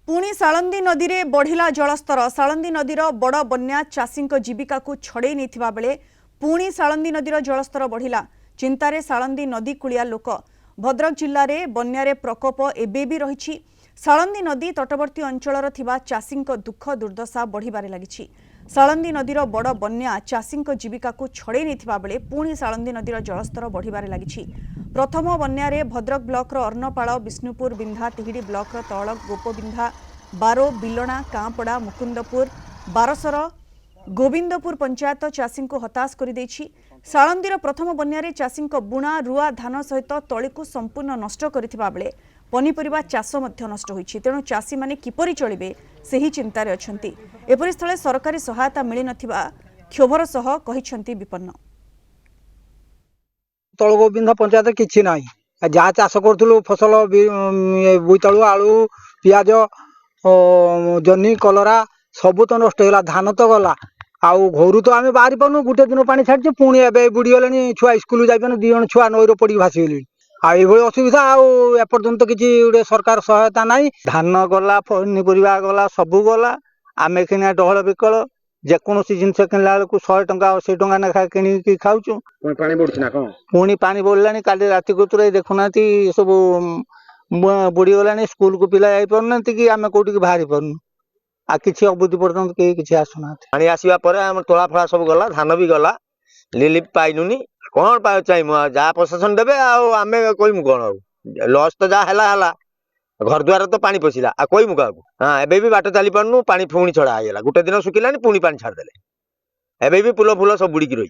पुणी सालंदी नदी में बढ़िला जलस्तर। सालंदी नदीर बड़ बन्या चाषी जीविका को छड़े नहीं बेले पुणी सालंदी नदीर जलस्तर बढ़िला। चिंतारे सालंदी नदी कूलिया लोक। भद्रक जिले में बन्यारे प्रकोप एबेबी रही। सालंदी नदी तटवर्ती अंचल चाषी दुख दुर्दशा बढ़िबारे लगी। सालंदी नदीर बड़ बन्या चाषी जीविका को छड़े नहीं बेले पुणी सालंदी नदीर जलस्तर बढ़िबारे लगी। प्रथम बन्यारे भद्रक ब्लॉकर अर्णपाल विष्णुपुर बिंधा तिहिडी ब्लॉकर तौलक गोपबिंधा बारो बिलणा कांपड़ा मुकुंदपुर बारसर गोविंदपुर पंचायत चाषी को हताश कर सालंदीर प्रथम बन्यारे चाषी बुणा रुआ धान सहित तली को संपूर्ण नष्ट करथिबा बेले पनीपरिबा चाष मध्य नष्ट होईछि। तेणु चाषी माने किपरि चलिबे सेही चिंतारे अछंती। एपरि स्थले सरकारी सहायता मिली नथिबा क्षोभर सह कहिसंती विपन्न। तल गोविंद पंचायत किसी ना जहाँ चाष करूँ फसल बोईतालु आलू पियाज जन्नी कलरा सबू तो नष्ट होगा। धान तो गला आउ घर तो आम बाहरी पार्नु। गोटे दिन पानी छाड़ी पुणी ए बुड़ीगले छुआ स्कूल जापार 2 जण छुआ नईर पड़ी भासीगले। आई असुविधा आपर्यंत किसी गोटे सरकार सहायता ना। धान गला पनीपरिया गला सबू गला। आम कि डहल विकल जेकोसी जिनस किणला बेलू 100 टंका 80 टंका ना कि खाऊँ। पुणी पानी बढ़ला काली राति को देखुना सब बुड़ी गला। स्कूल को पिला जाना कि आम कौटी बाहरी पार्नु। आ किसी अवधि पर्यटन कहीं किसी आसुना पानी आसवा तोला फला सब गला धान भी गला लिलिप पाइलुनी कौन चाहिए जहाँ प्रशासन देवे आम कहमु कौन लस तो जहाँ है घर द्वार तो पानी पशिला आ कहमु क्या। हाँ एबे भी बाट चली पार्नु पानी पुणी छड़ा होगा। गोटे दिन सुखिलानी पुणी पानी छाड़देले एबे भी पुल फुल सब बुड़िकी रही।